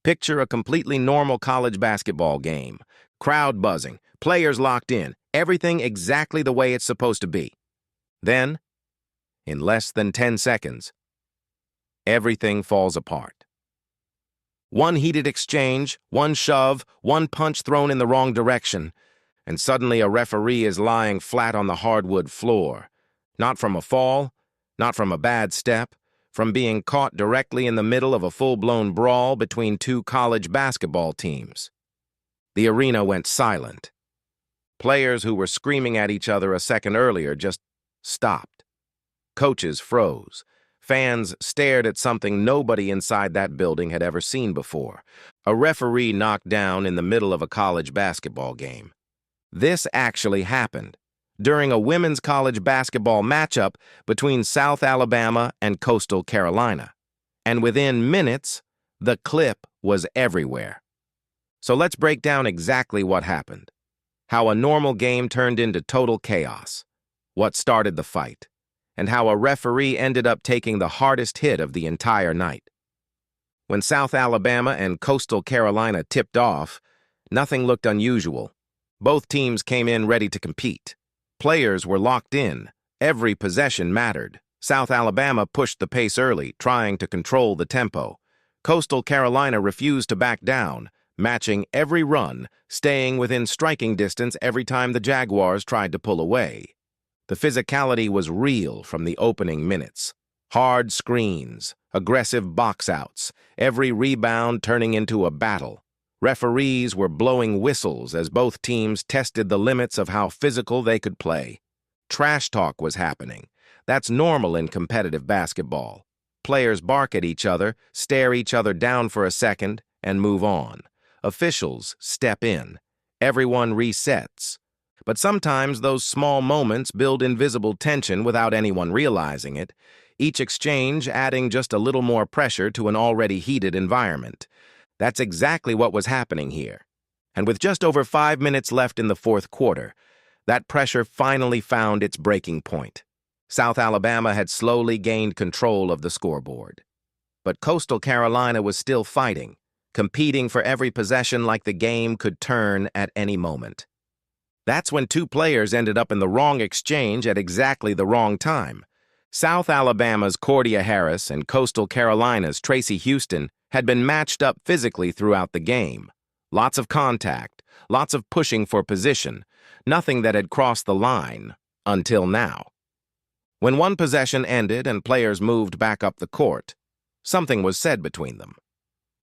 Picture a completely normal college basketball game. Crowd buzzing, players locked in, everything exactly the way it's supposed to be. Then, in less than 10 seconds, everything falls apart. One heated exchange, one shove, one punch thrown in the wrong direction, and suddenly a referee is lying flat on the hardwood floor. Not from a fall, not from a bad step, from being caught directly in the middle of a full-blown brawl between two college basketball teams. The arena went silent. Players who were screaming at each other a second earlier just stopped. Coaches froze. Fans stared at something nobody inside that building had ever seen before. A referee knocked down in the middle of a college basketball game. This actually happened during a women's college basketball matchup between South Alabama and Coastal Carolina. And within minutes, the clip was everywhere. So let's break down exactly what happened. How a normal game turned into total chaos. What started the fight. And how a referee ended up taking the hardest hit of the entire night. When South Alabama and Coastal Carolina tipped off, nothing looked unusual. Both teams came in ready to compete. Players were locked in. Every possession mattered. South Alabama pushed the pace early, trying to control the tempo. Coastal Carolina refused to back down, matching every run, staying within striking distance every time the Jaguars tried to pull away. The physicality was real from the opening minutes. Hard screens, aggressive box-outs, every rebound turning into a battle. Referees were blowing whistles as both teams tested the limits of how physical they could play. Trash talk was happening. That's normal in competitive basketball. Players bark at each other, stare each other down for a second, and move on. Officials step in. Everyone resets. But sometimes those small moments build invisible tension without anyone realizing it, each exchange adding just a little more pressure to an already heated environment. That's exactly what was happening here. And with just over 5 minutes left in the fourth quarter, that pressure finally found its breaking point. South Alabama had slowly gained control of the scoreboard. But Coastal Carolina was still fighting, competing for every possession like the game could turn at any moment. That's when two players ended up in the wrong exchange at exactly the wrong time. South Alabama's Cordia Harris and Coastal Carolina's Tracy Houston had been matched up physically throughout the game. Lots of contact, lots of pushing for position, nothing that had crossed the line until now. When one possession ended and players moved back up the court, something was said between them.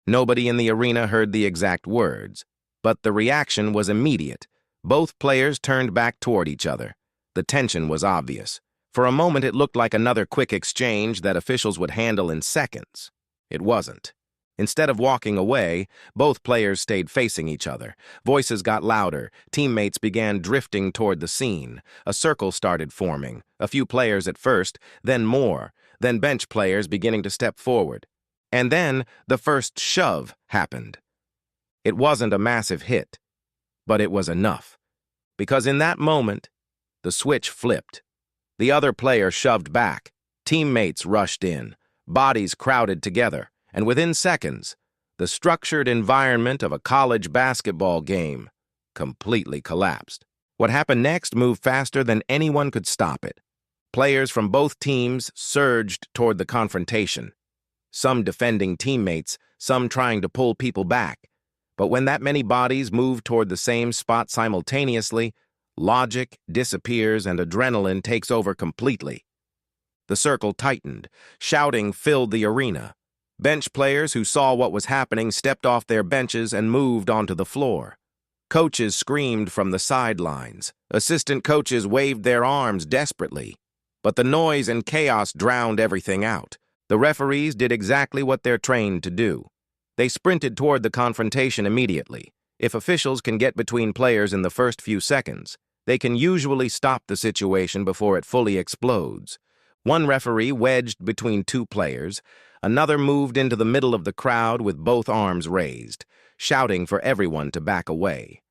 Nobody in the arena heard the exact words, but the reaction was immediate. Both players turned back toward each other. The tension was obvious. For a moment, it looked like another quick exchange that officials would handle in seconds. It wasn't. Instead of walking away, both players stayed facing each other. Voices got louder. Teammates began drifting toward the scene. A circle started forming. A few players at first, then more. Then bench players beginning to step forward. And then the first shove happened. It wasn't a massive hit, but it was enough. Because in that moment, the switch flipped. The other player shoved back. Teammates rushed in. Bodies crowded together. And within seconds, the structured environment of a college basketball game completely collapsed. What happened next moved faster than anyone could stop it. Players from both teams surged toward the confrontation. Some defending teammates, some trying to pull people back. But when that many bodies move toward the same spot simultaneously, logic disappears and adrenaline takes over completely. The circle tightened. Shouting filled the arena. Bench players who saw what was happening stepped off their benches and moved onto the floor. Coaches screamed from the sidelines. Assistant coaches waved their arms desperately. But the noise and chaos drowned everything out. The referees did exactly what they're trained to do. They sprinted toward the confrontation immediately. If officials can get between players in the first few seconds, they can usually stop the situation before it fully explodes. One referee wedged between two players. Another moved into the middle of the crowd with both arms raised, shouting for everyone to back away.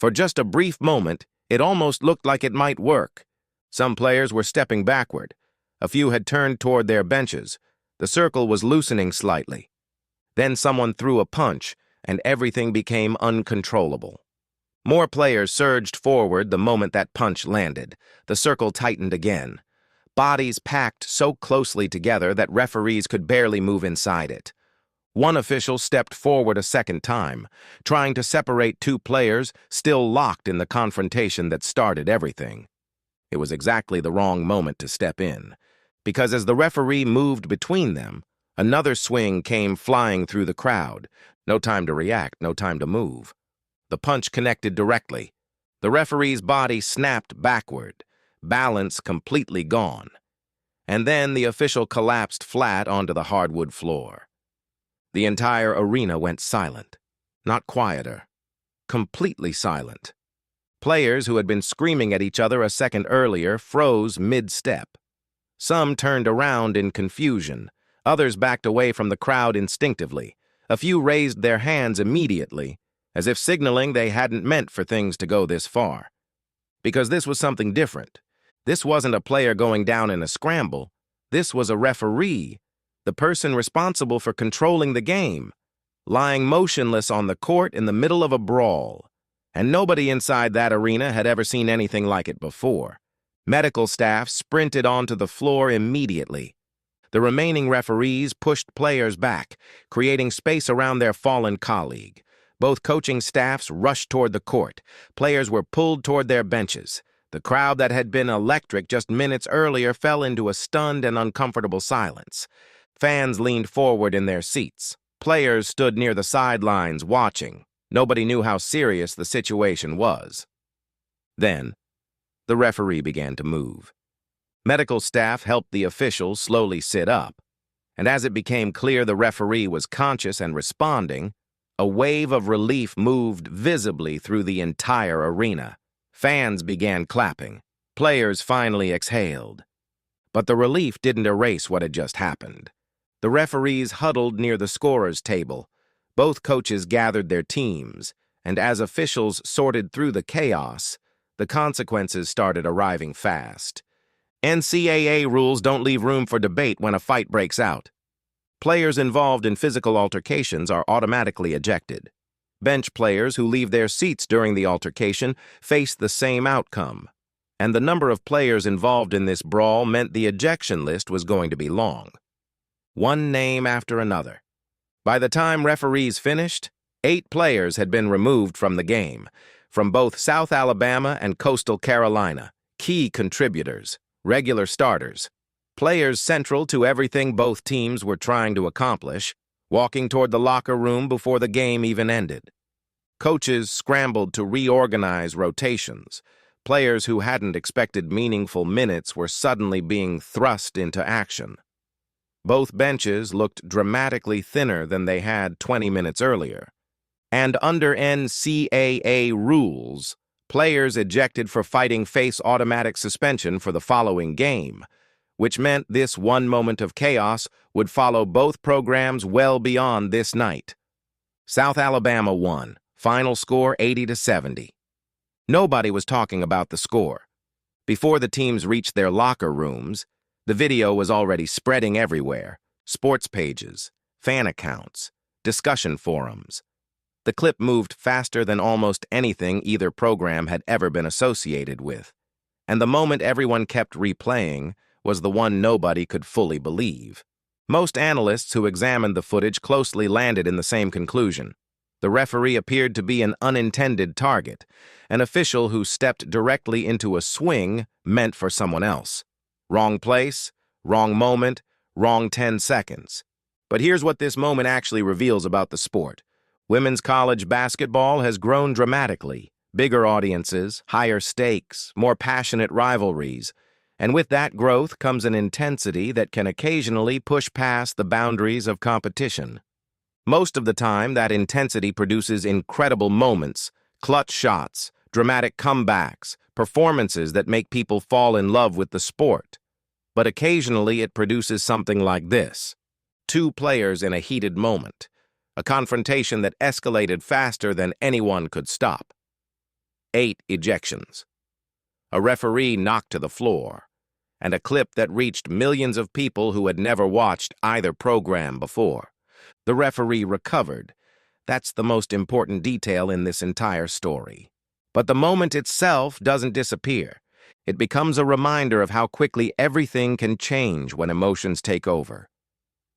For just a brief moment, it almost looked like it might work. Some players were stepping backward. A few had turned toward their benches. The circle was loosening slightly. Then someone threw a punch, and everything became uncontrollable. More players surged forward the moment that punch landed. The circle tightened again. Bodies packed so closely together that referees could barely move inside it. One official stepped forward a second time, trying to separate two players still locked in the confrontation that started everything. It was exactly the wrong moment to step in, because as the referee moved between them, another swing came flying through the crowd. No time to react, no time to move. The punch connected directly. The referee's body snapped backward, balance completely gone. And then the official collapsed flat onto the hardwood floor. The entire arena went silent. Not quieter. Completely silent. Players who had been screaming at each other a second earlier froze mid-step. Some turned around in confusion. Others backed away from the crowd instinctively. A few raised their hands immediately, as if signaling they hadn't meant for things to go this far. Because this was something different. This wasn't a player going down in a scramble. This was a referee, the person responsible for controlling the game, lying motionless on the court in the middle of a brawl. And nobody inside that arena had ever seen anything like it before. Medical staff sprinted onto the floor immediately. The remaining referees pushed players back, creating space around their fallen colleague. Both coaching staffs rushed toward the court. Players were pulled toward their benches. The crowd that had been electric just minutes earlier fell into a stunned and uncomfortable silence. Fans leaned forward in their seats. Players stood near the sidelines watching. Nobody knew how serious the situation was. Then, the referee began to move. Medical staff helped the officials slowly sit up, and as it became clear the referee was conscious and responding, a wave of relief moved visibly through the entire arena. Fans began clapping. Players finally exhaled. But the relief didn't erase what had just happened. The referees huddled near the scorer's table. Both coaches gathered their teams, and as officials sorted through the chaos, the consequences started arriving fast. NCAA rules don't leave room for debate when a fight breaks out. Players involved in physical altercations are automatically ejected. Bench players who leave their seats during the altercation face the same outcome. And the number of players involved in this brawl meant the ejection list was going to be long. One name after another. By the time referees finished, 8 players had been removed from the game, from both South Alabama and Coastal Carolina, key contributors, regular starters, players central to everything both teams were trying to accomplish, walking toward the locker room before the game even ended. Coaches scrambled to reorganize rotations. Players who hadn't expected meaningful minutes were suddenly being thrust into action. Both benches looked dramatically thinner than they had 20 minutes earlier. And under NCAA rules, players ejected for fighting face automatic suspension for the following game, which meant this one moment of chaos would follow both programs well beyond this night. South Alabama won, final score 80-70. Nobody was talking about the score. Before the teams reached their locker rooms, the video was already spreading everywhere: sports pages, fan accounts, discussion forums. The clip moved faster than almost anything either program had ever been associated with, and the moment everyone kept replaying was the one nobody could fully believe. Most analysts who examined the footage closely landed in the same conclusion. The referee appeared to be an unintended target, an official who stepped directly into a swing meant for someone else. Wrong place, wrong moment, wrong 10 seconds. But here's what this moment actually reveals about the sport. Women's college basketball has grown dramatically. Bigger audiences, higher stakes, more passionate rivalries. And with that growth comes an intensity that can occasionally push past the boundaries of competition. Most of the time, that intensity produces incredible moments, clutch shots, dramatic comebacks, performances that make people fall in love with the sport. But occasionally it produces something like this: 2 players in a heated moment, a confrontation that escalated faster than anyone could stop. 8 ejections, a referee knocked to the floor, and a clip that reached millions of people who had never watched either program before. The referee recovered. That's the most important detail in this entire story. But the moment itself doesn't disappear. It becomes a reminder of how quickly everything can change when emotions take over.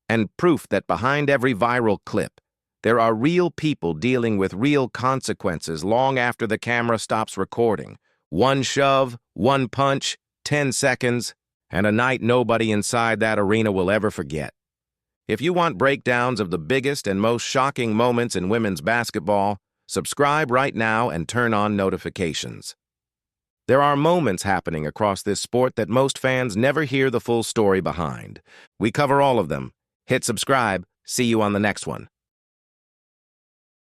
And proof that behind every viral clip, there are real people dealing with real consequences long after the camera stops recording. One shove, one punch, 10 seconds, and a night nobody inside that arena will ever forget. If you want breakdowns of the biggest and most shocking moments in women's basketball, subscribe right now and turn on notifications. There are moments happening across this sport that most fans never hear the full story behind. We cover all of them. Hit subscribe. See you on the next one.